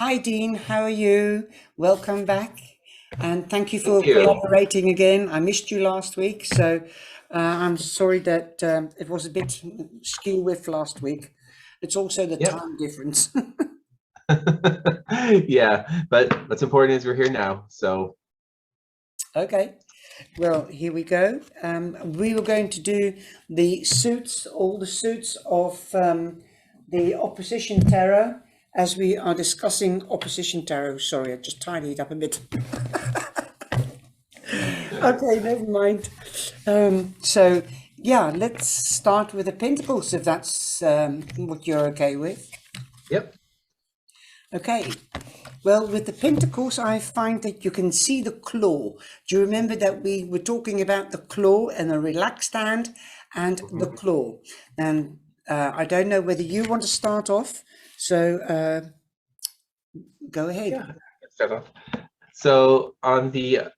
Hi, Dean. How are you? Welcome back. And thank you Thank for you. collaborating again. I missed you last week, so I'm sorry that it was a bit skew with last week. It's also the Yep. time difference. Yeah, but what's important is we're here now. So, Okay, well, here we go. We were going to do the suits, all the suits of the opposition tarot as we are discussing opposition tarot. Sorry, I just tidied it up a bit. Okay, never mind. So, yeah, let's start with the pentacles if that's what you're okay with. yep. Okay, well, with the pentacles, I find that you can see the claw. Do you remember that we were talking about the claw and the relaxed hand and the Mhm. claw? And I don't know whether you want to start off, so go ahead. Yeah. Let's start off. So on the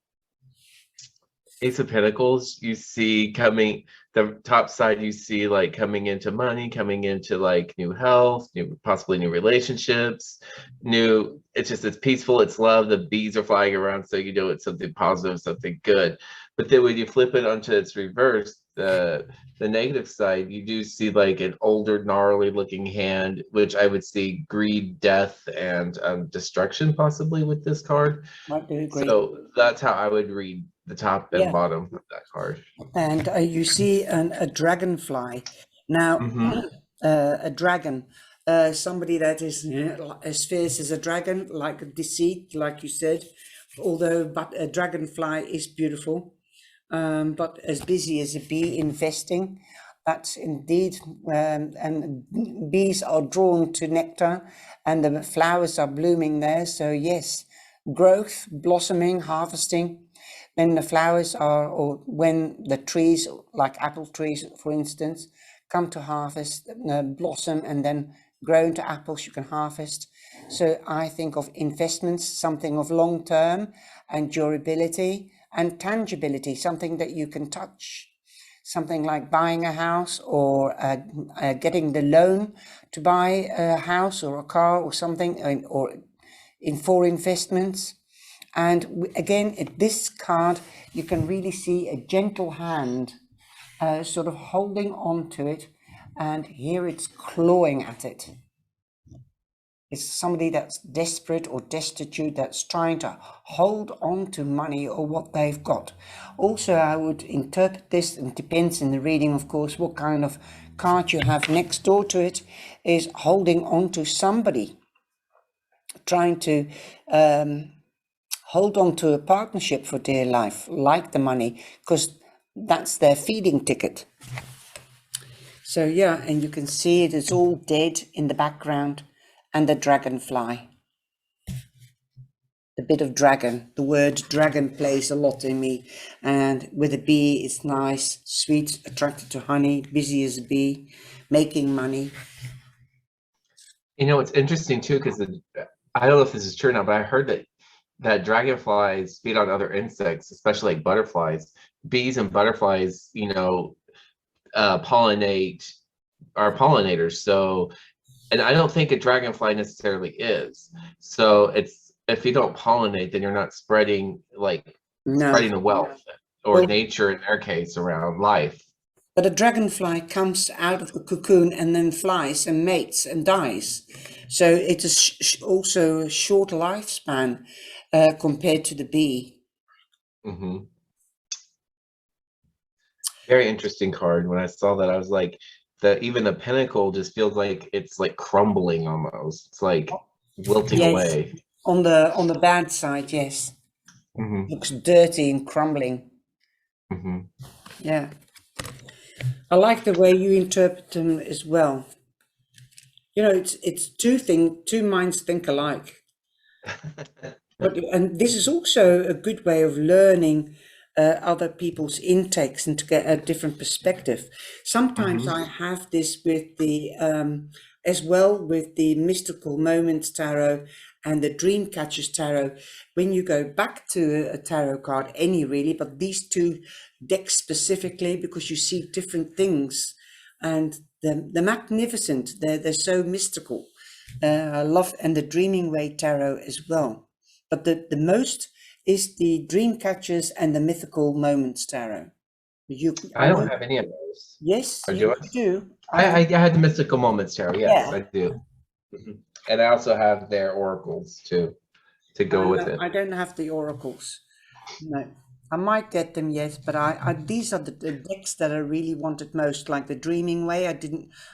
Ace of Pentacles, you see coming the top side, you see like coming into money, coming into like new health, new possibly new relationships, new. It's peaceful, it's love. The bees are flying around, so you know it's something positive, something good. But then when you flip it onto its reverse, the negative side, you do see like an older, gnarly looking hand, which I would see greed, death, and destruction possibly with this card. I do agree. So that's how I would read the top and Yeah, bottom of that card. and you see a dragonfly. Now, Mm-hmm. a dragon, somebody that is as fierce as a dragon, like deceit, like you said. Although, but a dragonfly is beautiful, but as busy as a bee investing. That's indeed, and bees are drawn to nectar, and the flowers are blooming there. So yes, growth, blossoming, harvesting. When the flowers are, or when the trees, like apple trees, for instance, come to harvest, blossom, and then grow into apples, you can harvest. So I think of investments, something of long term and durability and tangibility, something that you can touch. Something like buying a house or getting the loan to buy a house or a car or something, or in for investments. And again, at this card, you can really see a gentle hand sort of holding on to it. And here it's clawing at it. It's somebody that's desperate or destitute that's trying to hold on to money or what they've got. Also, I would interpret this, and depends in the reading, of course, what kind of card you have next door to it, is holding on to somebody, trying to hold on to a partnership for dear life, like the money, because that's their feeding ticket. So yeah, and you can see it is all dead in the background, and the dragonfly. A bit of dragon. The word dragon plays a lot in me. And with a bee, it's nice, sweet, attracted to honey, busy as a bee, making money. You know, it's interesting too, because I don't know if this is true or not, but I heard that dragonflies feed on other insects, especially like butterflies. Bees and butterflies, pollinate are pollinators. So, and I don't think a dragonfly necessarily is. So it's if you don't pollinate, then you're not No. spreading the wealth or Well, nature in their case around life. but a dragonfly comes out of the cocoon and then flies and mates and dies. So it is also a short lifespan compared to the bee. Hmm. Very interesting card. When I saw that, I was like, even the Pentacle just feels like it's like crumbling almost. It's like wilting Yes, away. on the bad side, yes. Hmm. Looks dirty and crumbling. Hmm. Yeah. I like the way you interpret them as well. You know, it's two minds think alike. But and this is also a good way of learning other people's intakes and to get a different perspective. Sometimes Hmm. I have this with the as well with the mystical moments tarot and the dream catchers tarot. When you go back to a tarot card, any really, but these two decks specifically, because you see different things, and they're magnificent. They're so mystical. I love, and the Dreaming Way Tarot as well. But the most is the Dream Catchers and the Mythical Moments Tarot. I don't have any of those. Yes, Or you do do. I had the mystical moments tarot. Yes, Yeah. I do. And I also have their oracles too to go with No, it. I don't have the oracles. No, I might get them, yes, but I these are the decks that I really wanted most, like the Dreaming Way.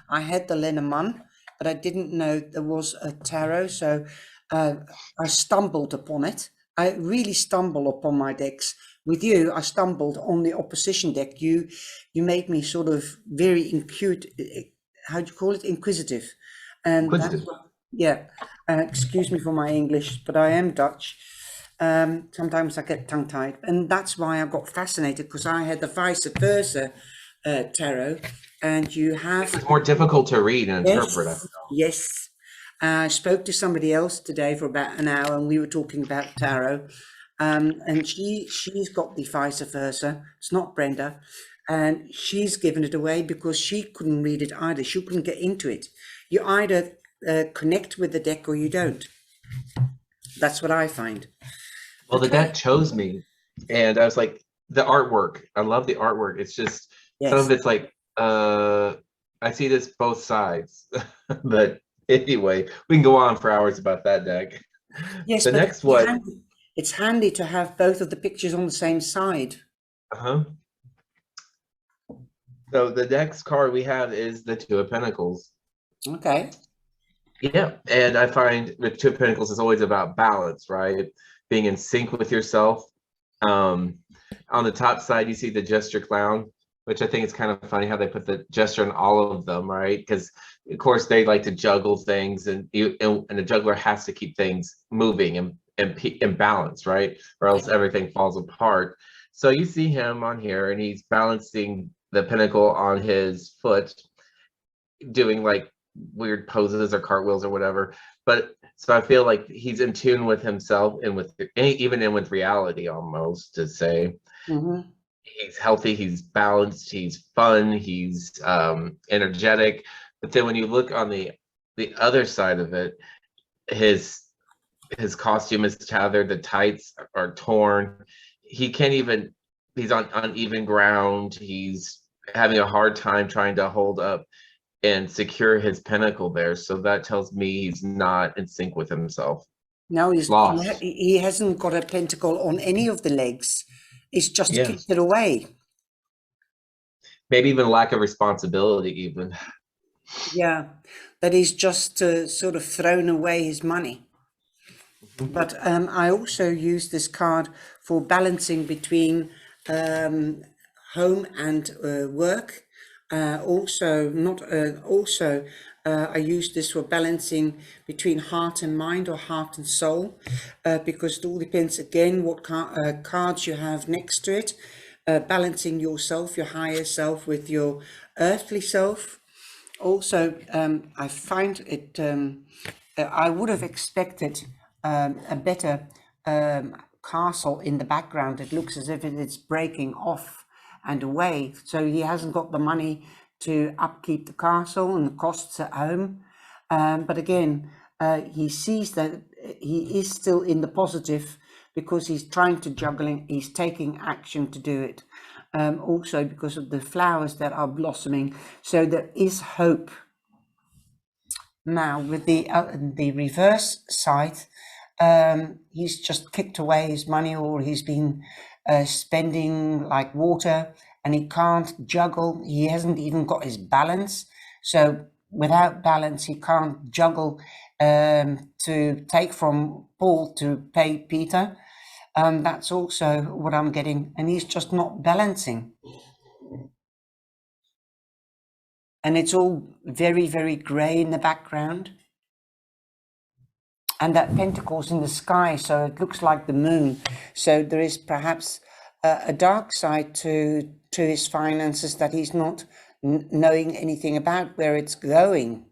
I had the Lenormand, but I didn't know there was a tarot, so uh, I stumbled upon it. I really stumble upon my decks. With you, I stumbled on the opposition deck. You made me sort of very how do you call it? Inquisitive, and that's Inquisitive. yeah. Excuse me for my English, but I am Dutch. Sometimes I get tongue tied, and that's why I got fascinated, because I had the vice versa tarot, and you have It's more difficult to read and interpret. yes, yes. I spoke to somebody else today for about an hour, and we were talking about tarot, and she's got the vice versa. It's not Brenda, and she's given it away because she couldn't read it either. She couldn't get into it. You either connect with the deck or you don't. That's what I find. Well, the deck chose me, and I was like, the artwork. I love the artwork. It's just some Yes. of it's like, I see this both sides. But anyway, we can go on for hours about that deck. Yes, The but next one, it's handy to have both of the pictures on the same side. uh-huh. So the next card we have is the Two of Pentacles. Okay. Yeah, and I find the Two of Pentacles is always about balance, right? Being in sync with yourself. On the top side, you see the gesture clown, which I think is kind of funny how they put the gesture in all of them, right? Because of course they like to juggle things, and the juggler has to keep things moving and balance, right? Or else everything falls apart. So you see him on here, and he's balancing the pentacle on his foot, doing like weird poses or cartwheels or whatever. But so I feel like he's in tune with himself and with even in with reality, almost, to say. Mm-hmm. He's healthy, he's balanced, he's fun, he's energetic. But then when you look on the other side of it, his costume is tattered, the tights are torn. He can't even, he's on uneven ground. He's having a hard time trying to hold up and secure his pentacle there. So that tells me he's not in sync with himself. Now Lost. he hasn't got a pentacle on any of the legs. He's just Yes. kicked it away. Maybe even lack of responsibility, even. Yeah, that he's just sort of thrown away his money. But I also use this card for balancing between home and work. Also, not also, I use this for balancing between heart and mind, or heart and soul, because it all depends again what cards you have next to it. Balancing yourself, your higher self, with your earthly self. Also, I find it. I would have expected a better castle in the background. It looks as if it is breaking off and away. So he hasn't got the money to upkeep the castle and the costs at home. But again, he sees that he is still in the positive, because he's trying to juggling. He's taking action to do it. Also because of the flowers that are blossoming. So there is hope. Now with the reverse side, he's just kicked away his money, or he's been spending like water, and he can't juggle. He hasn't even got his balance. So without balance, he can't juggle to take from Paul to pay Peter. That's also what I'm getting, and he's just not balancing. And it's all very, very grey in the background. And that pentacle's in the sky, so it looks like the moon. So there is perhaps a dark side to his finances, that he's not knowing anything about where it's going.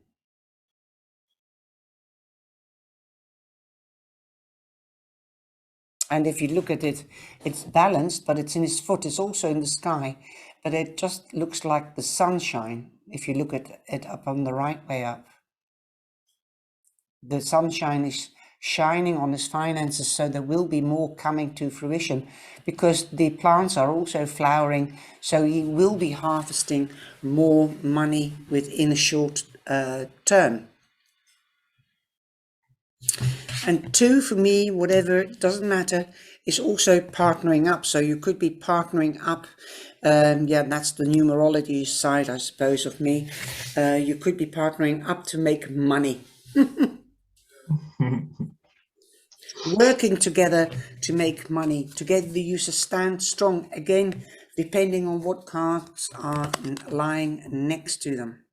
And if you look at it, it's balanced, but it's in his foot. It's also in the sky, but it just looks like the sunshine if you look at it up on the right way up. the sunshine is shining on his finances, so there will be more coming to fruition because the plants are also flowering, so he will be harvesting more money within a short term. And 2 for me, whatever, it doesn't matter, is also partnering up. So you could be partnering up. Yeah, that's the numerology side, I suppose, of me. You could be partnering up to make money. Working together to make money. Together you stand strong. Again, depending on what cards are lying next to them.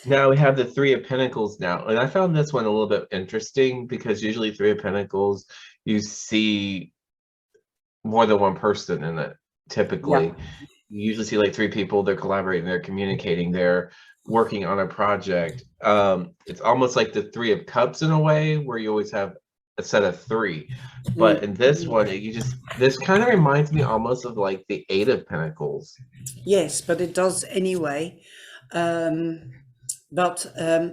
Now we have the Three of Pentacles now. And I found this one a little bit interesting because usually Three of Pentacles, you see more than one person in it, typically. Yeah. You usually see like 3 people, they're collaborating, they're communicating, they're working on a project. It's almost like the Three of Cups in a way, where you always have a set of 3. But in this one, this kind of reminds me almost of like the Eight of Pentacles. Yes, but it does anyway. But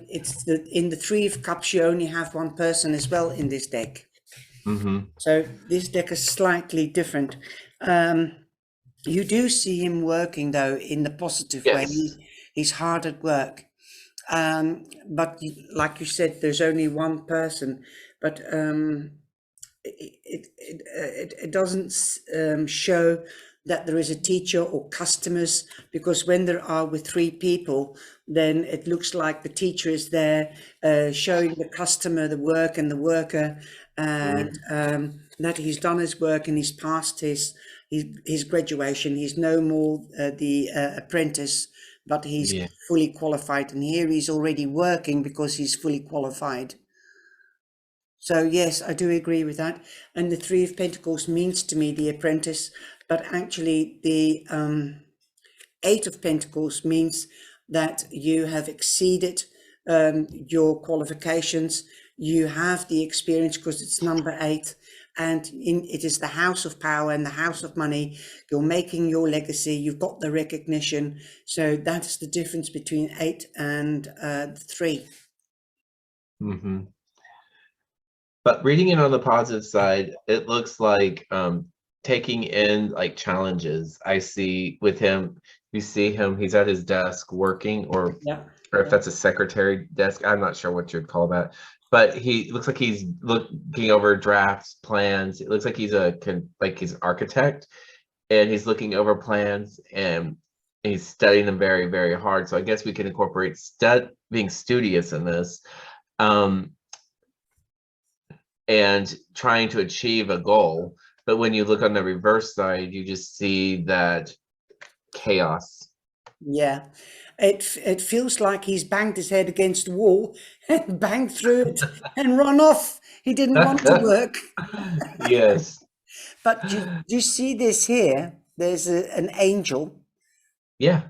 it's in the Three of Cups, you only have one person as well in this deck. So this deck is slightly different. You do see him working, though, in the positive way. He's hard at work. But like you said, there's only one person. But it doesn't show that there is a teacher or customers, because when there are with 3 people, then it looks like the teacher is there showing the customer the work and the worker, and that he's done his work and he's passed his graduation. He's no more the apprentice, but he's fully qualified, and here he's already working because he's fully qualified. So yes, I do agree with that. And the Three of Pentacles means to me the apprentice, but actually the Eight of Pentacles means that you have exceeded your qualifications. You have the experience because it's number 8, and it is the house of power and the house of money. You're making your legacy. You've got the recognition. So that's the difference between 8 and 3. But reading it on the positive side, it looks like taking in like challenges. I see with him, you see him, he's at his desk working, or if that's a secretary desk, I'm not sure what you'd call that. But he looks like he's looking over drafts, plans. It looks like he's he's an architect, and he's looking over plans and he's studying them very, very hard. So I guess we can incorporate being studious in this. And trying to achieve a goal. But when you look on the reverse side, you just see that chaos. Yeah, it feels like he's banged his head against the wall and banged through it and run off. He didn't want to work. Yes. But do you see this here? There's an angel. Yeah.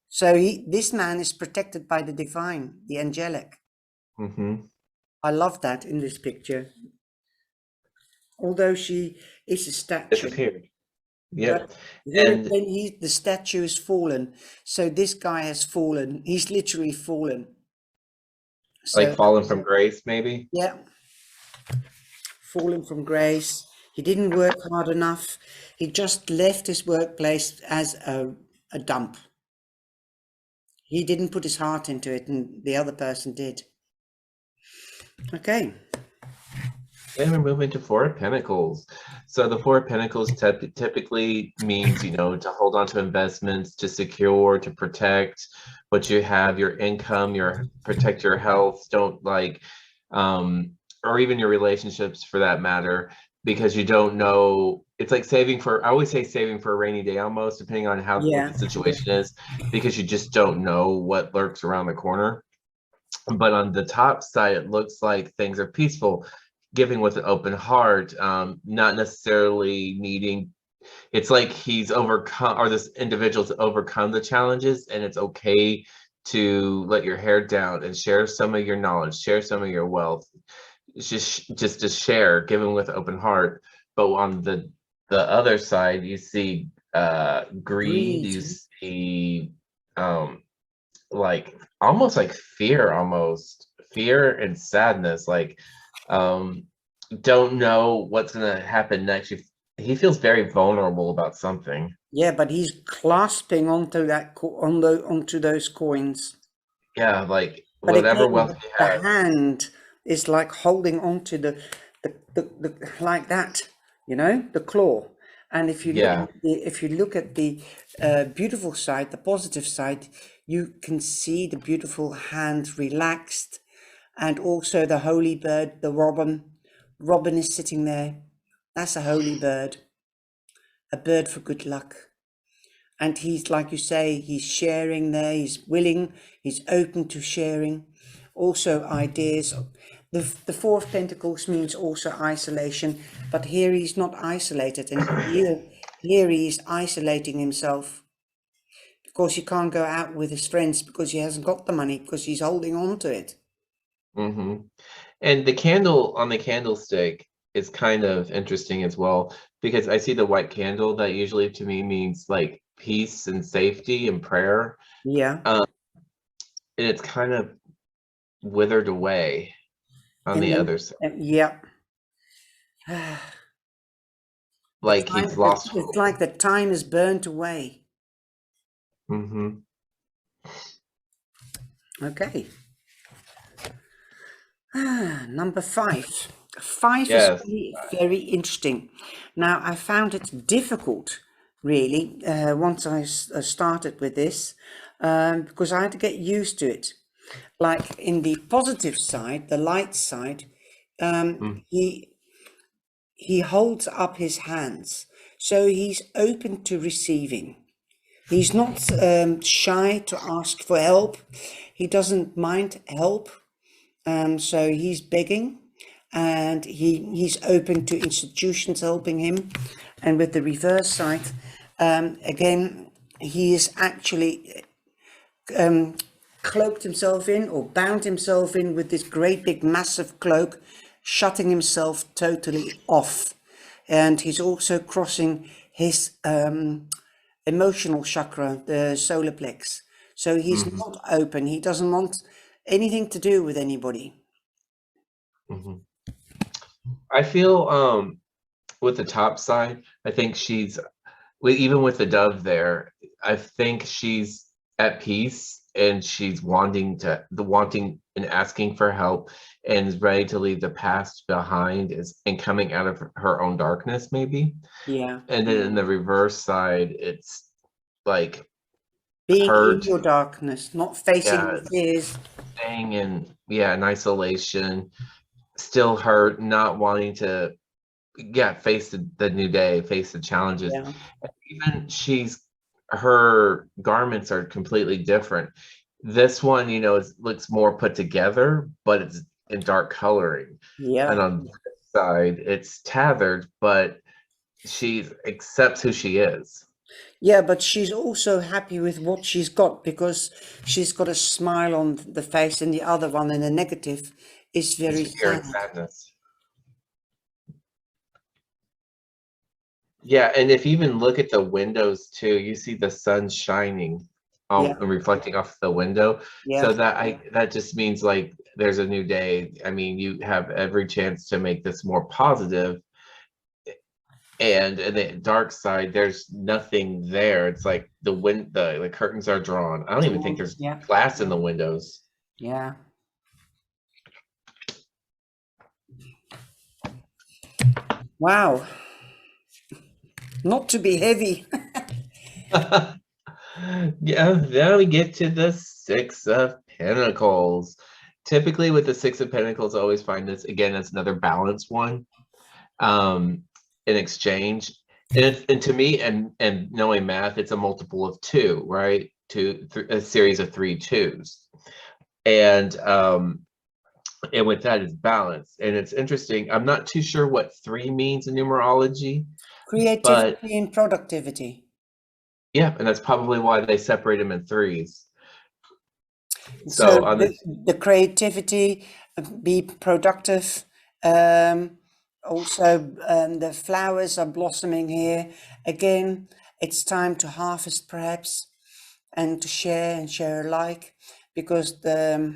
So this man is protected by the divine, the angelic. I love that in this picture. Although she is a statue. Disappeared. Yeah. And then the statue has fallen. So this guy has fallen. He's literally fallen. So, like fallen from grace, maybe? Yeah. Fallen from grace. He didn't work hard enough. He just left his workplace as a dump. He didn't put his heart into it, and the other person did. Okay. Then we're moving to Four of Pentacles. So the Four of Pentacles typically means, to hold on to investments, to secure, to protect what you have, your income, protect your health, or even your relationships for that matter, because you don't know. It's like I always say saving for a rainy day almost, depending on what the situation is, because you just don't know what lurks around the corner. But on the top side, it looks like things are peaceful, giving with an open heart, not necessarily needing. It's like he's overcome, or this individual's overcome the challenges, and it's okay to let your hair down and share some of your knowledge, share some of your wealth, just to share, giving with open heart. But on the other side, you see greed, Greed. you see like almost like fear and sadness, like don't know what's gonna happen next. He feels very vulnerable about something. Yeah, but he's clasping onto that onto those coins. Yeah, like But whatever again, wealth he the has. hand is like holding onto the like that, you know, the claw. And if you look Yeah. at the beautiful side, the positive side, you can see the beautiful hand relaxed, and also the holy bird, the robin. Robin is sitting there. That's a holy bird, a bird for good luck. And he's, like you say, he's sharing there, he's willing, he's open to sharing. Also ideas. The Four of Pentacles means also isolation, but here he's not isolated, and here he is isolating himself because he can't go out with his friends because he hasn't got the money, because he's holding on to it. Mm-hmm. And the candle on the candlestick is kind of interesting as well, because I see the white candle that usually to me means like peace and safety and prayer. Yeah. And it's kind of withered away on And the then, other side. yeah. Like he's lost It's hope. like the time is burnt away. Mm-hmm. Okay. Number 5. 5 is Yes. very, very interesting. Now, I found it difficult, really, once I started with this, because I had to get used to it. Like in the positive side, the light side, Mm-hmm. he holds up his hands, so he's open to receiving. He's not shy to ask for help. He doesn't mind help. So he's begging, and he's open to institutions helping him. And with the reverse side, again, he is actually cloaked himself in, or bound himself in, with this great big massive cloak, shutting himself totally off. And he's also crossing his emotional chakra, the solar plex. So he's Mm-hmm. not open. He doesn't want anything to do with anybody. Mm-hmm. I feel with the top side, I think she's even with the dove there, I think she's at peace, and she's wanting and asking for help, and is ready to leave the past behind, and coming out of her own darkness maybe. Yeah. And then in the reverse side, it's like Being in hurt, your darkness, not facing yeah, your fears. staying in isolation, still hurt, not wanting to face the new day, face the challenges. Yeah. Even her garments are completely different. This one, looks more put together, but it's in dark coloring. And Yeah. on this side, it's tethered, but she accepts who she is. Yeah, but she's also happy with what she's got, because she's got a smile on the face, and the other one, in the negative, is It's very fear and sad. sadness. Yeah, and if you even look at the windows too, you see the sun shining Yeah. and reflecting off the window. Yeah. So that just means like there's a new day. I mean, you have every chance to make this more positive. And in the dark side, there's nothing there. It's like the curtains are drawn. I don't even think there's Yeah. glass in the windows. Yeah. Wow. Not to be heavy. Yeah, then we get to the Six of Pentacles. Typically with the Six of Pentacles, I always find this, again, it's another balanced one, in exchange. And to me, and knowing math, it's a multiple of 2, right? A series of 3 twos. And with that is balance. And it's interesting. I'm not too sure what 3 means in numerology, but Creativity and productivity. yeah, and that's probably why they separate them in 3s. So So on the creativity, be productive. Also, the flowers are blossoming here. Again, it's time to harvest perhaps, and to share and share alike, because the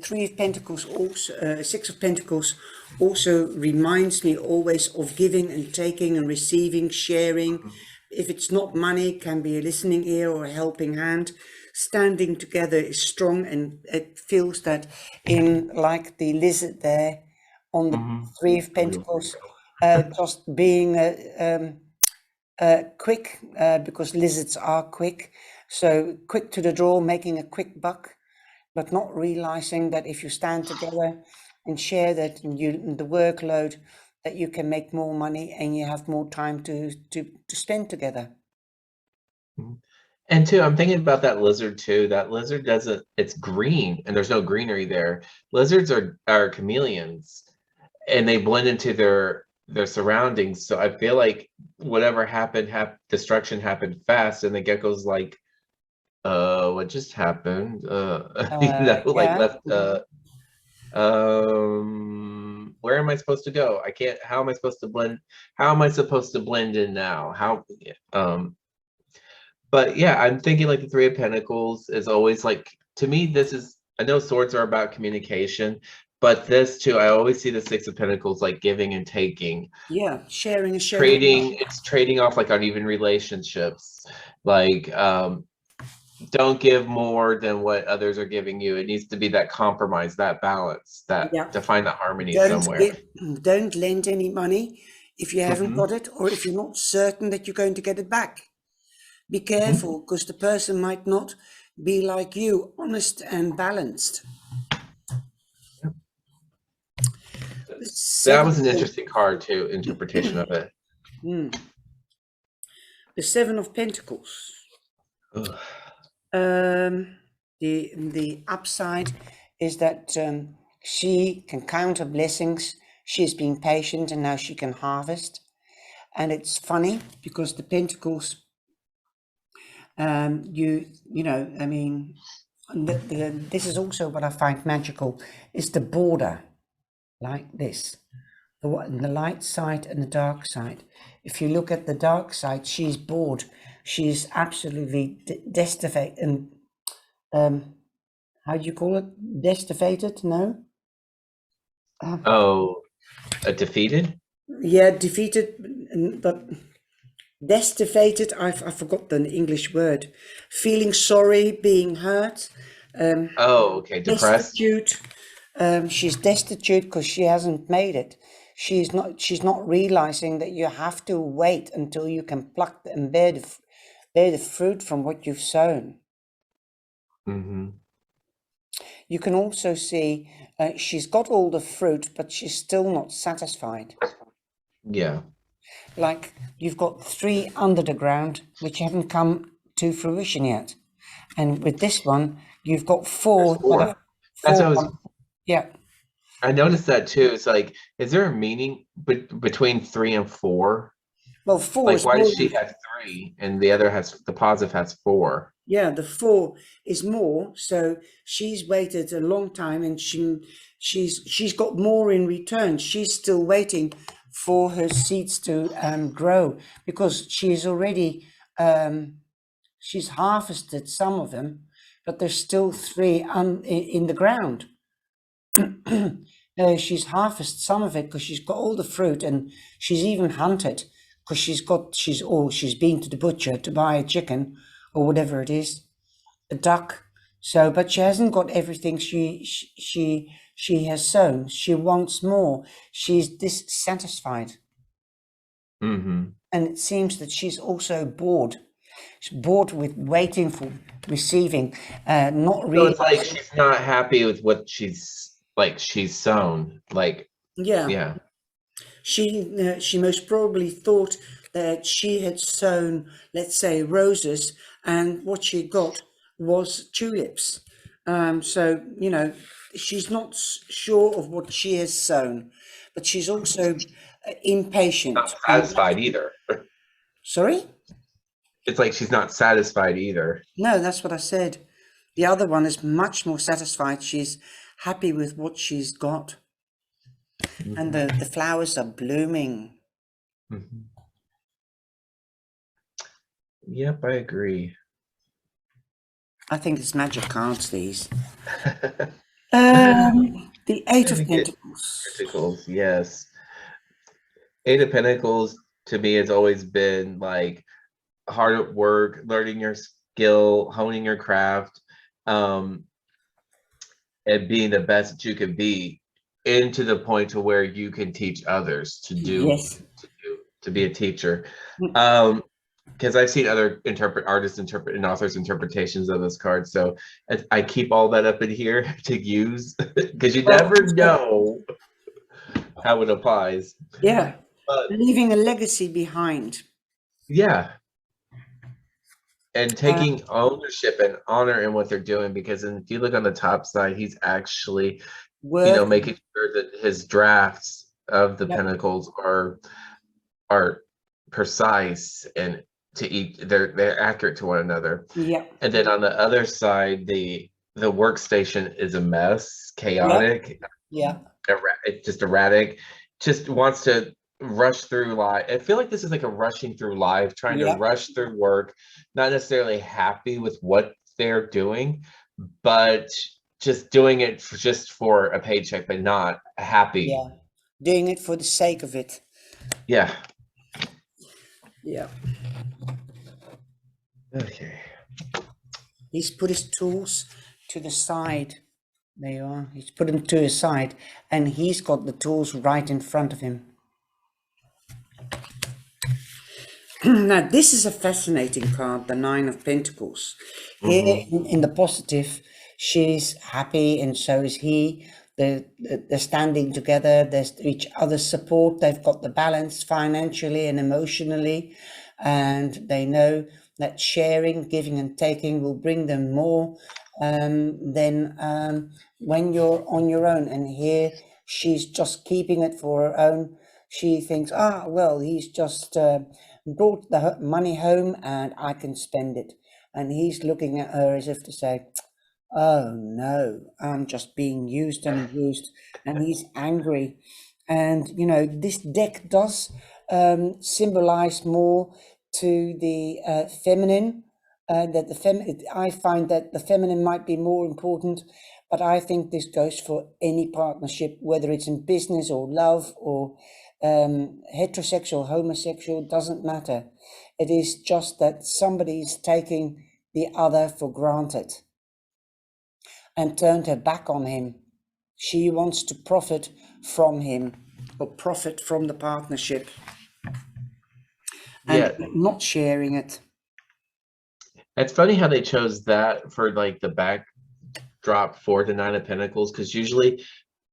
Three of Pentacles also, Six of Pentacles also reminds me always of giving and taking and receiving, sharing. If it's not money, it can be a listening ear or a helping hand. Standing together is strong, and it feels that in like the lizard there on the Three of Pentacles, just being quick, because lizards are quick. So quick to the draw, making a quick buck, but not realizing that if you stand together and share that the workload, that you can make more money and you have more time to spend together. And too, I'm thinking about that lizard too. That lizard doesn't, it's green and there's no greenery there. Lizards are chameleons and they blend into their surroundings. So I feel like whatever happened, destruction happened fast, and the gecko's like, what just happened? Like left, where am I supposed to go? I can't, how am I supposed to blend? How am I supposed to blend in now? But yeah, I'm thinking like the Three of Pentacles is always like, to me, this is, I know swords are about communication, but this too, I always see the Six of Pentacles like giving and taking. Yeah, sharing and sharing. Trading, it's trading off like uneven relationships. Like, don't give more than what others are giving you. It needs to be that compromise, that balance, that to find that harmony somewhere. Don't lend any money if you haven't got it, or if you're not certain that you're going to get it back. Be careful, because the person might not be like you, honest and balanced. That was an interesting card too, interpretation of it. The Seven of Pentacles. The upside is that she can count her blessings. She's been patient and now she can harvest. And it's funny because the Pentacles, you know, I mean, this is also what I find magical, is the border like this. The light side and the dark side. If you look at the dark side, she's bored. She's absolutely destitute and how do you call it? Destituted? No. Defeated. Yeah, defeated, but destituted. I forgot the English word. Feeling sorry, being hurt. Okay, depressed. Destitute. She's destitute because she hasn't made it. She's not realizing that you have to wait until you can pluck and bear the fruit from what you've sown. You can also see she's got all the fruit, but she's still not satisfied. Yeah. Like you've got 3 under the ground which haven't come to fruition yet, and with this one you've got 4. That's what I was. Yeah. I noticed that too. It's like, is there a meaning between 3 and 4? Well, 4. Like, why does she have 3 and the other has, the positive has 4? Yeah, the 4 is more. So she's waited a long time, and she's got more in return. She's still waiting for her seeds to grow, because she's already she's harvested some of them, but there's still 3 in the ground. She's harvested some of it because she's got all the fruit, and she's even hunted because she's been to the butcher to buy a chicken or whatever it is, a duck. So, but she hasn't got everything she has sown. She wants more. She's dissatisfied, and it seems that she's also bored. She's bored with waiting for receiving. Not really. So it's like she's not happy with what she's sown. Like, yeah. She most probably thought that she had sown, let's say, roses, and what she got was tulips. So, you know, she's not sure of what she has sown, but she's also impatient. Not satisfied either. Sorry? It's like she's not satisfied either. No, that's what I said. The other one is much more satisfied. She's happy with what she's got. And the flowers are blooming. Yep, I agree. I think it's magic cards, these. I The Eight of think it Pentacles. Pentacles, yes. Eight of Pentacles to me has always been like hard at work, learning your skill, honing your craft, um, and being the best that you can be, into the point to where you can teach others Yes. to be a teacher. Mm. Because I've seen other artists interpret and authors interpretations of this card, so I keep all that up in here to use because you Well, never know how it applies. yeah, But leaving a legacy behind. yeah, and Uh, taking ownership and honor in what they're doing, because if you look on the top side, he's actually, Working. making sure that his drafts of the Yep. pentacles are precise and to each they're accurate to one another. Yep. And then on the other side, the workstation is a mess, Yep. chaotic, Yep. it's just erratic, just wants to rush through life. I feel like this is like a rushing through life, trying to Yep. rush through work, not necessarily happy with what they're doing, but just doing it just for a paycheck, but not happy. Yeah. Doing it for the sake of it. Yeah. Yeah. Okay. He's put his tools to the side. There you are. He's put them to his side, and he's got the tools right in front of him. Now, this is a fascinating card, the Nine of Pentacles. Here Mm-hmm. in the positive, she's happy, and so is he. They're standing together, there's each other's support, they've got the balance financially and emotionally, and they know that sharing, giving, and taking will bring them more than when you're on your own. And here she's just keeping it for her own. She thinks, well, he's just brought the money home and I can spend it. And he's looking at her as if to say, oh no, I'm just being used and abused. And he's angry. And, this deck does symbolize more to the feminine. I find that the feminine might be more important, but I think this goes for any partnership, whether it's in business or love or heterosexual, homosexual, doesn't matter. It is just that somebody's taking the other for granted and turned her back on him. She wants to profit from him or profit from the partnership and Yeah. not sharing it. It's funny how they chose that for like the backdrop for the Nine of Pentacles, because usually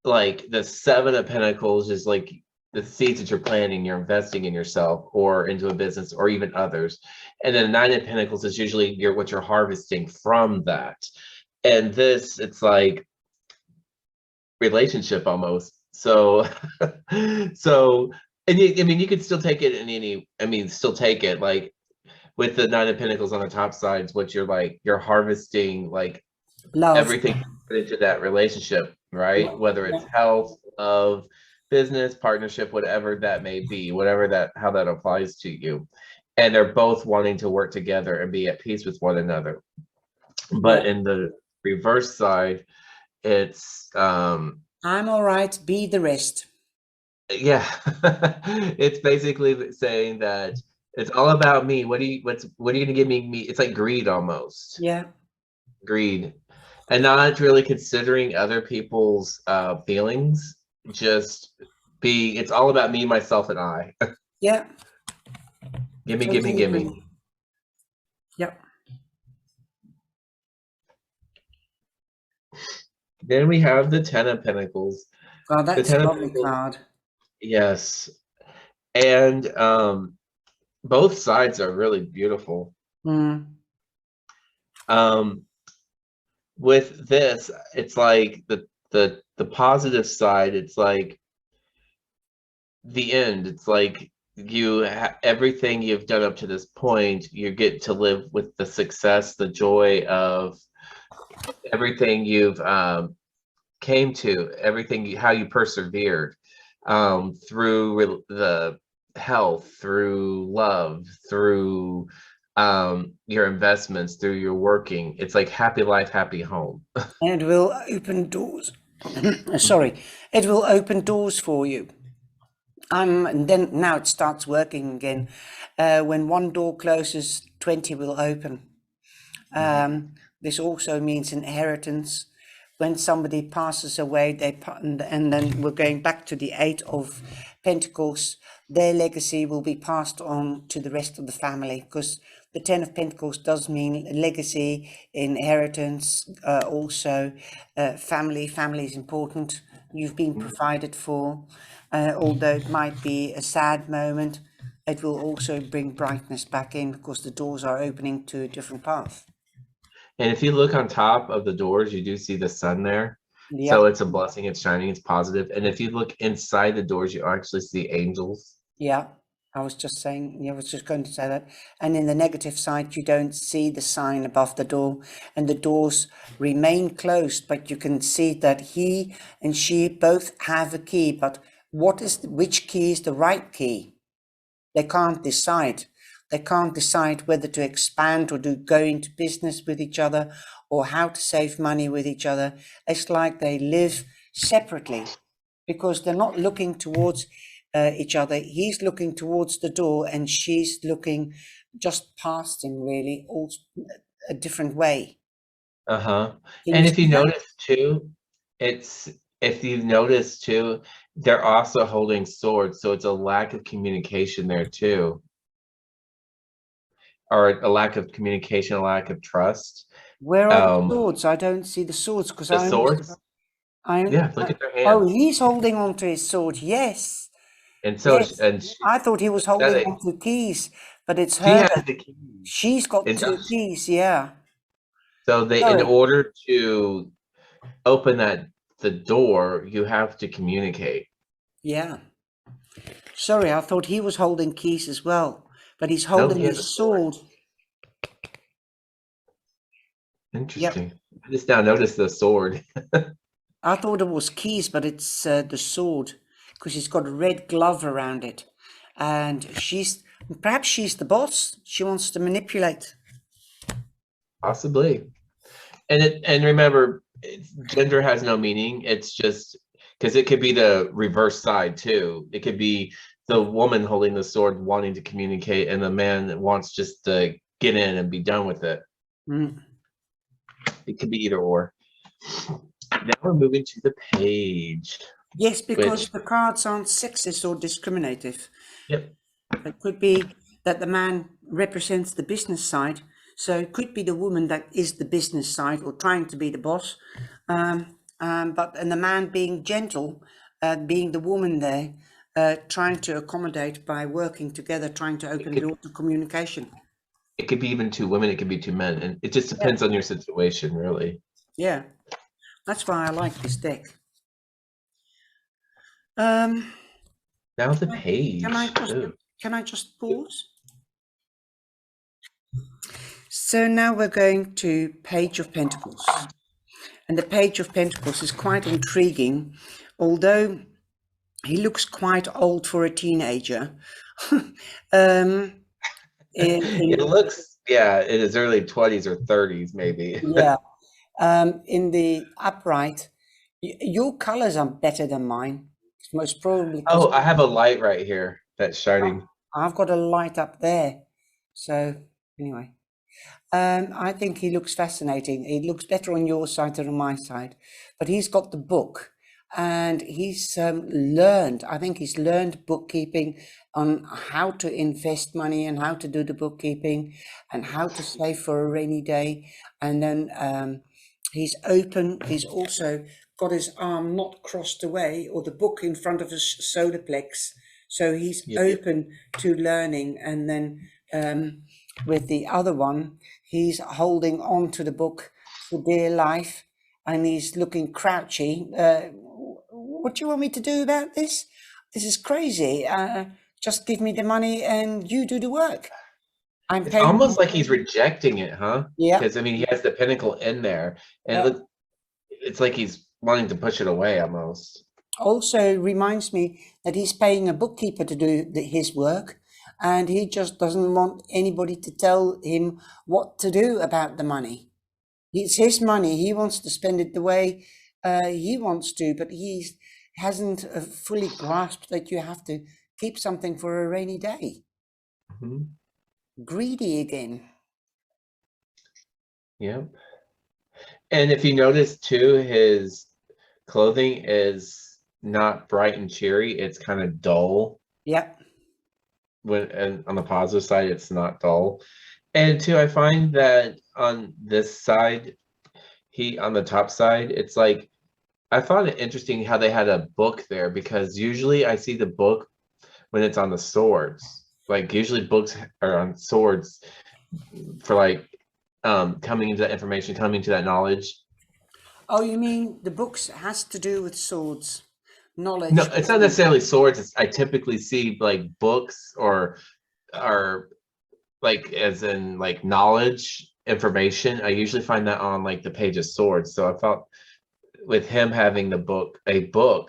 like the Seven of Pentacles is like the seeds that you're planting, you're investing in yourself or into a business or even others. And then the Nine of Pentacles is usually what you're harvesting from that. And this, it's like relationship almost. So so and I mean you could still take it in any, still take it like with the Nine of Pentacles on the top sides, what you're harvesting like Love. everything you put into that relationship, Yeah, right? Whether it's health, love, business, partnership, whatever that may be, how that applies to you. And they're both wanting to work together and be at peace with one another. yeah. But in the reverse side, it's I'm all right, be the rest. yeah, it's basically saying that it's all about me. What are you gonna give me? It's like greed almost. Yeah, Greed. And not really considering other people's feelings. Just it's all about me, myself, and I. yeah, Gimme, gimme, totally gimme. agree. Yeah. Then we have the Ten of Pentacles. Oh, The that's a Ten of lovely Pentacles, card. yes. And both sides are really beautiful. Mm. Um, with this, it's like the positive side, it's like the end. It's like everything you've done up to this point, you get to live with the success, the joy of everything you've came to, how you persevered through the health, through love, through your investments, through your working. It's like happy life, happy home. And it will open doors. Sorry, it will open doors for you. And then now it starts working again. When one door closes, 20 will open. This also means inheritance. When somebody passes away, and then we're going back to the Eight of Pentacles, their legacy will be passed on to the rest of the family, because the Ten of Pentacles does mean legacy, inheritance, also family. Family is important. You've been provided for, although it might be a sad moment, it will also bring brightness back in, because the doors are opening to a different path. And if you look on top of the doors, you do see the sun there. Yeah. So it's a blessing, it's shining, it's positive. And if you look inside the doors, you actually see angels. Yeah, I was just saying, I was just going to say that. And in the negative side, you don't see the sign above the door, and the doors remain closed, but you can see that he and she both have a key, but which key is the right key? They can't decide. They can't decide whether to expand or to go into business with each other, or how to save money with each other. It's like they live separately, because they're not looking towards each other. He's looking towards the door, and she's looking just past him, really, all a different way. Uh-huh. Can And you if you see that? notice too, if you notice too, they're also holding swords, so it's a lack of communication there too. Or a lack of communication, a lack of trust. Where are the swords? I don't see the swords, because The swords? Yeah, look at their oh, hands. he's holding on to his sword. Yes. And so Yes. she I thought he was said holding it. on to keys, but it's She her. has the keys. She's got And two keys. Yeah. so they, in Sorry. order to open the door, you have to communicate. Yeah. Sorry, I thought he was holding keys as well, but he's No, holding he has a his sword. sword. Interesting. I just now noticed the sword. I thought it was keys, but it's the sword, because he's got a red glove around it. And perhaps she's the boss. She wants to manipulate. Possibly. And remember, gender has no meaning. It's just because it could be the reverse side too. It could be the woman holding the sword wanting to communicate, and the man that wants just to get in and be done with it. Mm. It could be either or. Now we're moving to the page. Yes, because the cards aren't sexist or discriminative. Yep. It could be that the man represents the business side. So it could be the woman that is the business side, or trying to be the boss. And the man being gentle, being the woman there, trying to accommodate by working together, trying to open the door to communication. It could be even two women, it could be two men, and it just depends on your situation, really. Yeah, that's why I like this deck. Now the page. Can I just pause? So now we're going to Page of Pentacles. And the Page of Pentacles is quite intriguing, although he looks quite old for a teenager. It looks, in his early 20s or 30s, maybe. Yeah. In the upright, your colors are better than mine. Most probably. Oh, I have a light right here that's shining. I've got a light up there. So anyway, I think he looks fascinating. He looks better on your side than on my side, but he's got the book, and he's learned. I think he's learned bookkeeping, on how to invest money and how to do the bookkeeping and how to save for a rainy day. And then he's open. He's also got his arm not crossed away, or the book in front of his solar plex. So he's open to learning. And then with the other one, he's holding on to the book for dear life, and he's looking crouchy. What do you want me to do about this? This is crazy. Just give me the money and you do the work. It's almost like he's rejecting it, huh? Yeah. Because, I mean, he has the pentacle in there, and it's like he's wanting to push it away almost. Also reminds me that he's paying a bookkeeper to do his work. and he just doesn't want anybody to tell him what to do about the money. It's his money. He wants to spend it the way he wants to, but he hasn't fully grasped that you have to keep something for a rainy day. Mm-hmm. Greedy again. Yep. And if you notice too, his clothing is not bright and cheery. It's kind of dull. Yep. And on the positive side, it's not dull. And two, I find that on this side, on the top side, it's like, I found it interesting how they had a book there, because usually I see the book when it's on the swords. Like usually books are on swords for like coming into that information, coming to that knowledge. Oh, you mean the books has to do with swords, knowledge? No, it's not necessarily swords. I typically see like books or like as in like knowledge information. I usually find that on like the page of swords. So I felt with him having a book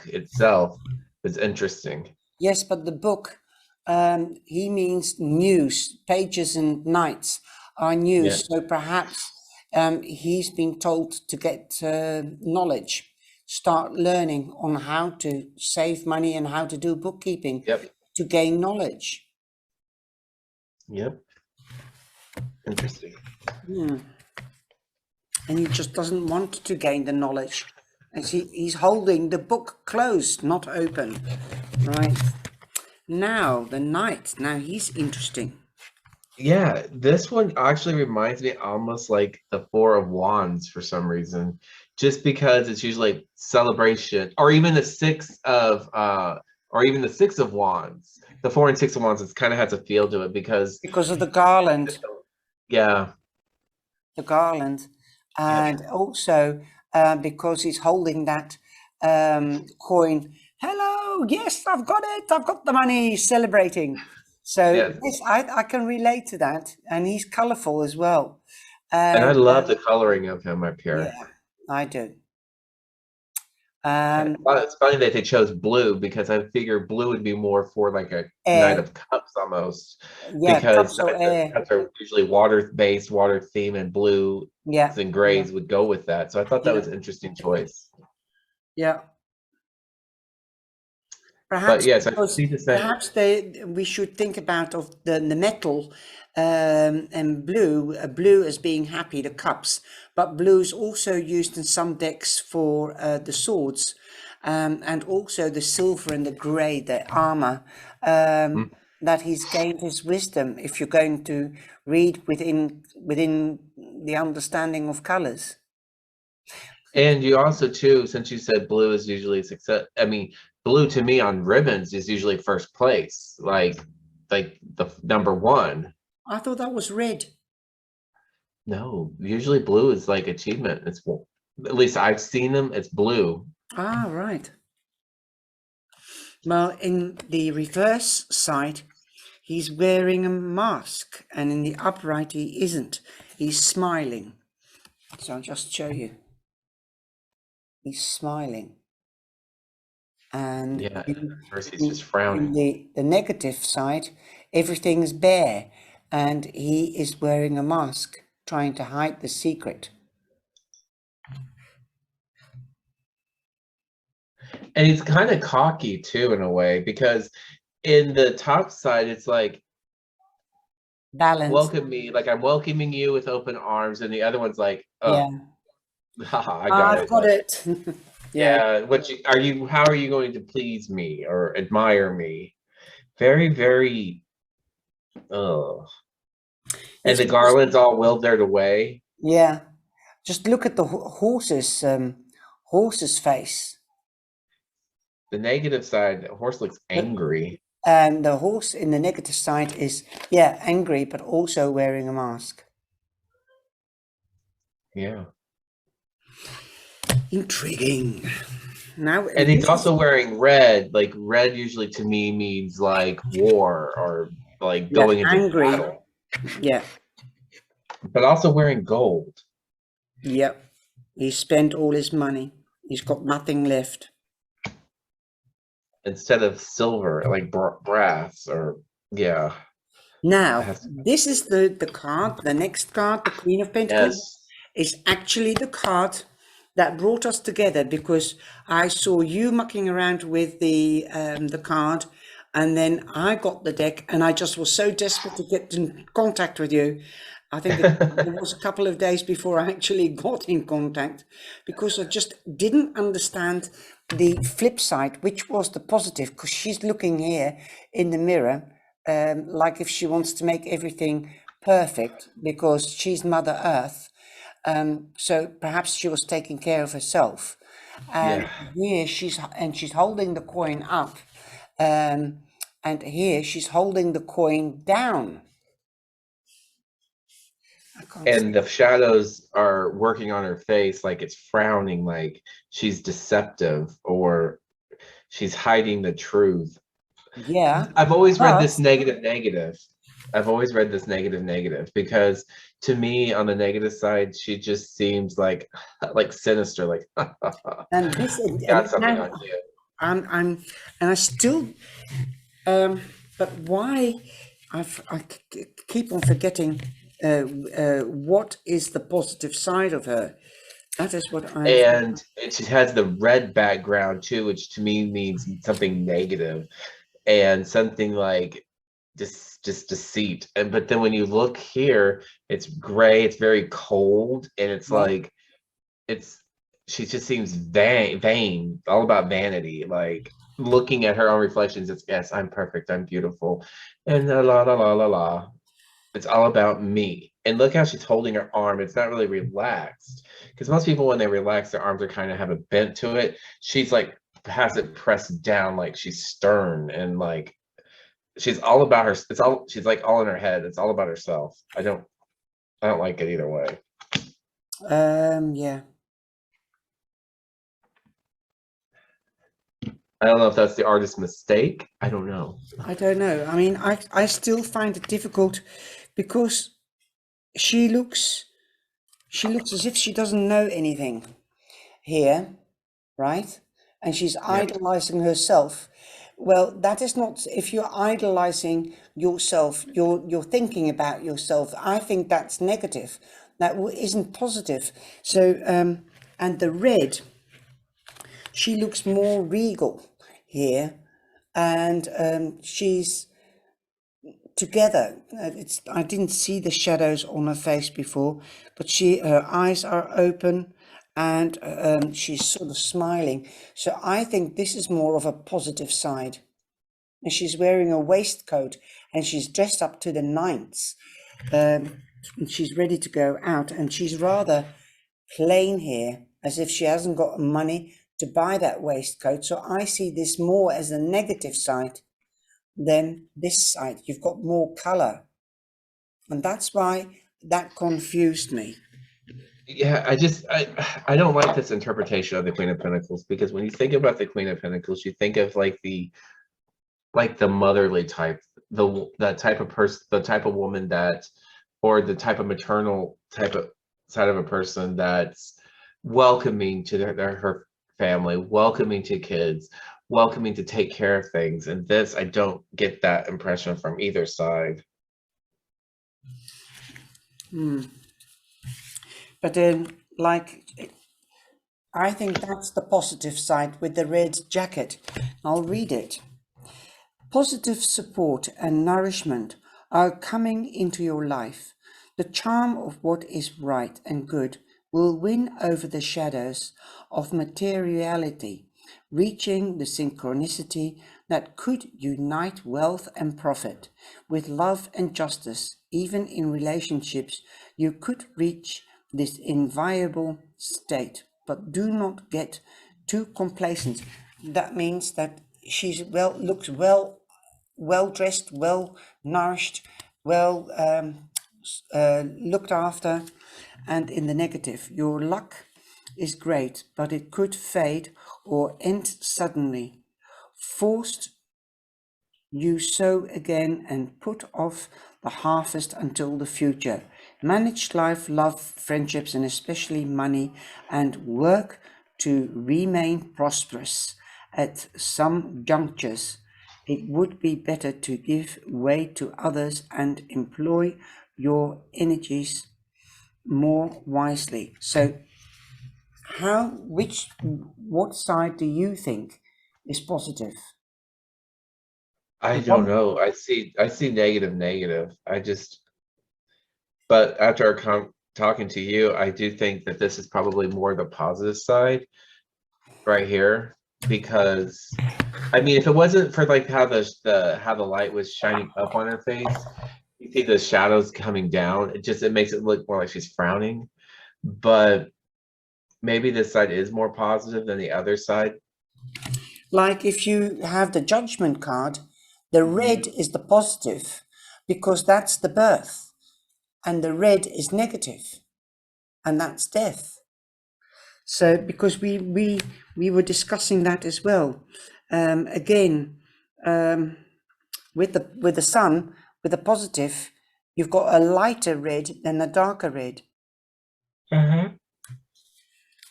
itself is interesting. Yes, but the book, he means news, pages and nights are news. Yeah. So perhaps he's been told to get knowledge, start learning on how to save money and how to do bookkeeping. Yep. To gain knowledge. Yep. Interesting. And he just doesn't want to gain the knowledge. And he's holding the book closed, not open. Right. Now, the knight. Now, he's interesting. Yeah, this one actually reminds me almost like the Four of Wands for some reason, just because it's usually like celebration, or even the Six of Wands. The Four and Six of Wands, it kind of has a feel to it because of the garland. Yeah. The garland. And also because he's holding that coin. Hello, yes, I've got it. I've got the money, celebrating. So yes, I can relate to that. And he's colorful as well. And I love the coloring of him up here. Yeah, I do. It's funny that they chose blue, because I figure blue would be more for like a Knight of Cups almost. Yeah, because cups or air. Cups are usually water-based, water theme, and blue and grays would go with that. So I thought that was an interesting choice. Yeah. But Perhaps yes, I see the same. Perhaps we should think about the metal and blue as being happy, the cups, but blue is also used in some decks for the swords, and also the silver and the grey, the armor, that he's gained his wisdom. If you're going to read within the understanding of colors. And you also too, since you said blue is usually success, I mean, blue to me on ribbons is usually first place, like the number one. I thought that was red. No, usually blue is like achievement. It's, at least I've seen them, it's blue. Ah, right. Well, in the reverse side, he's wearing a mask, and in the upright he isn't. He's smiling. So I'll just show you. He's smiling. And First he's just frowning. In the negative side, everything's bare, and he is wearing a mask, trying to hide the secret. And he's kind of cocky too, in a way, because in the top side, it's like, balance. Welcome me, like I'm welcoming you with open arms, and the other one's like, oh, haha, I've got it. Yeah. How are you going to please me or admire me? Very, very, and the garland's all wildered away. Yeah. Just look at the horse's face. The negative side, the horse looks angry. And the horse in the negative side is, angry, but also wearing a mask. Yeah. Intriguing. Now, and he's also wearing red. Like red usually to me means like war or like going into angry. battle. Yeah. But also wearing gold. Yep. He spent all his money. He's got nothing left. Instead of silver, like brass or Now, Has- this is the card, the next card, the Queen of Pentacles, yes. is actually the card that brought us together, because I saw you mucking around with the card, and then I got the deck, and I just was so desperate to get in contact with you. I think it was a couple of days before I actually got in contact, because I just didn't understand the flip side, which was the positive, because she's looking here in the mirror, like if she wants to make everything perfect because she's Mother Earth. So perhaps she was taking care of herself. And Yeah. here she's holding the coin up, and here she's holding the coin down. I can't see. And the shadows are working on her face, like it's frowning, like she's deceptive or she's hiding the truth. Yeah, I've always read but this negative negative. I've always read this negative negative because to me on the negative side she just seems like sinister, like and this got and something now on you. I'm and I still but why keep on forgetting what is the positive side of her. That is what I'm. And it has the red background too, which to me means something negative and something like just deceit. And but then when you look here, it's gray, it's very cold, and it's Yeah. like it's she just seems vain, all about vanity. Like looking at her own reflections, it's yes, I'm perfect, I'm beautiful, and la la la la la. It's all about me. And look how she's holding her arm. It's not really relaxed. Because most people, when they relax, their arms are kind of have a bent to it. She's like has it pressed down, like she's stern and like she's all about her. It's all she's like all in her head. It's all about herself. I don't like it either way. Yeah. I don't know if that's the artist's mistake. I don't know. I don't know. I mean, I still find it difficult because she looks as if she doesn't know anything here, right? And she's Yep. idolizing herself. Well, that is not, if you're idolizing yourself, you're thinking about yourself. I think that's negative. That isn't positive. So, and the red, she looks more regal here, and she's together. I didn't see the shadows on her face before, but her eyes are open, and she's sort of smiling. So I think this is more of a positive side. And she's wearing a waistcoat, and she's dressed up to the nines. And she's ready to go out, and she's rather plain here, as if she hasn't got money to buy that waistcoat. So I see this more as a negative side than this side. You've got more color, and that's why that confused me. Yeah, I don't like this interpretation of the Queen of Pentacles because when you think about the Queen of Pentacles, you think of like the motherly type, that type of person, the type of woman that, or the type of maternal type of side of a person that's welcoming to her family, welcoming to kids, welcoming to take care of things. And this, I don't get that impression from either side. But then, like, I think that's the positive side with the red jacket. I'll read it. Positive support and nourishment are coming into your life. The charm of what is right and good will win over the shadows of materiality, reaching the synchronicity that could unite wealth and profit with love and justice. Even in relationships, you could reach this inviolable state, but do not get too complacent. That means that she's looks well dressed, well nourished, well looked after. And in the negative, your luck is great, but it could fade or end suddenly. Forced you sow again and put off the harvest until the future. Manage life, love, friendships, and especially money, and work to remain prosperous at some junctures. it would be better to give way to others and employ your energies more wisely. So what side do you think is positive? I don't know. I see negative. But after talking to you, I do think that this is probably more the positive side right here, because I mean, if it wasn't for like how the light was shining up on her face, you see the shadows coming down. It makes it look more like she's frowning. But maybe this side is more positive than the other side. Like if you have the Judgment card, the red is the positive because that's the birth, and the red is negative, and that's death. So because we were discussing that as well. Again, with the sun, with the positive, you've got a lighter red than a darker red.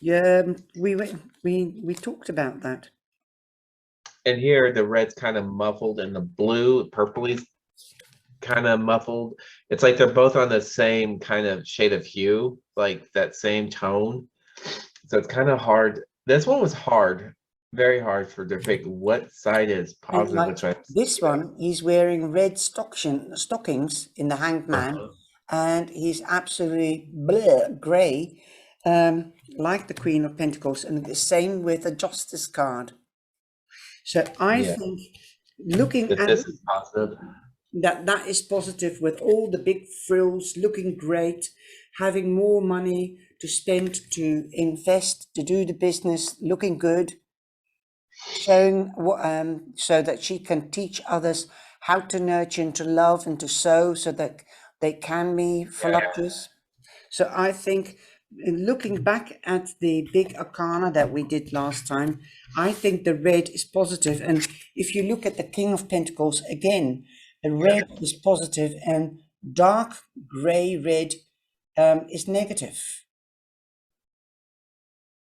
Yeah, we talked about that. And here the red's kind of muffled, and the blue, purpley's kind of muffled. It's like they're both on the same kind of shade of hue, like that same tone. So it's kind of hard. This one was hard, very hard to pick what side is positive. Like which this one, he's wearing red stockings in the Hanged Man, and he's absolutely grey, like the Queen of Pentacles, and the same with the Justice card. So I think looking at this is positive. That is positive, with all the big frills, looking great, having more money to spend, to invest, to do the business, looking good, showing so that she can teach others how to nurture and to love and to sow, so that they can be voluptuous. So I think, looking back at the big arcana that we did last time, I think the red is positive. And if you look at the King of Pentacles again, the red is positive, and dark gray red is negative.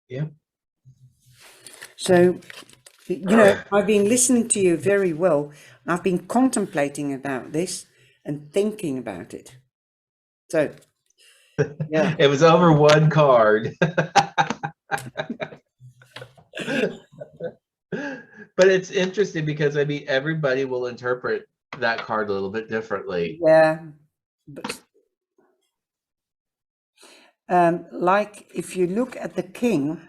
Yeah. So, you know, I've been listening to you very well. I've been contemplating about this and thinking about it. So, yeah. It was over one card. But it's interesting because I mean, everybody will interpret that card a little bit differently. Yeah. But, like if you look at the king,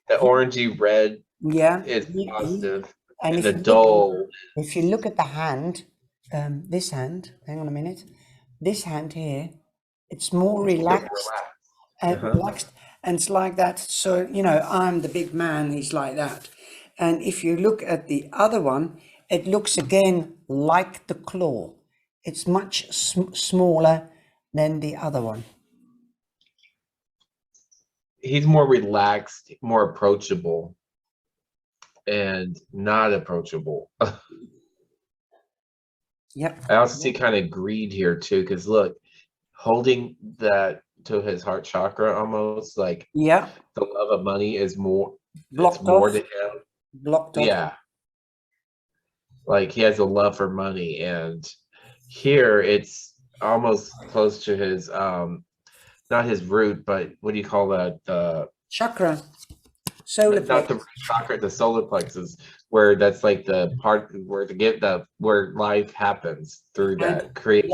The orangey red, yeah, is positive, and the dull. If you look at the hand, this hand, hang on a minute, this hand here, it's more relaxed and relaxed, and it's like that. So you know, I'm the big man. He's like that. And if you look at the other one, it looks again like the claw. It's much smaller than the other one. He's more relaxed, more approachable, and not approachable. Yep. I also see kind of greed here too, because look, holding that to his heart chakra, almost like the love of money is more blocked more off. to him. Blocked off. Yeah. Like he has a love for money, and here it's almost close to his not his root, but what do you call that? The chakra. Solar not the chakra, the solar plexus, where that's like the part where where life happens through that creation.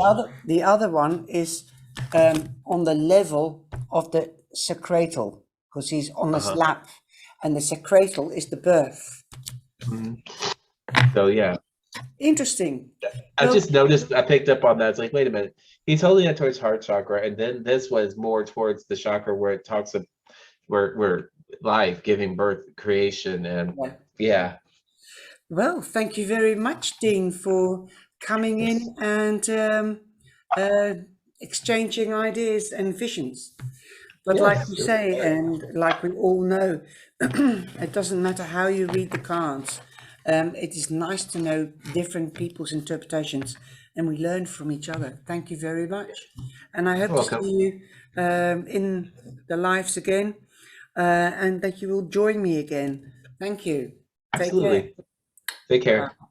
The other one is on the level of the sacratal, because he's on his lap, and the sacratal is the birth. So yeah, interesting. I just noticed, I picked up on that. It's like, wait a minute, he's holding it towards heart chakra, and then this was more towards the chakra where it talks of where life, giving birth, creation, and yeah. Well, thank you very much, Dean, for coming in and exchanging ideas and visions. But like you say, and like we all know, it doesn't matter how you read the cards. It is nice to know different people's interpretations, and we learn from each other. Thank you very much. And I hope to see you in the lives again, and that you will join me again. Thank you. Take care. Absolutely. Take care. Bye.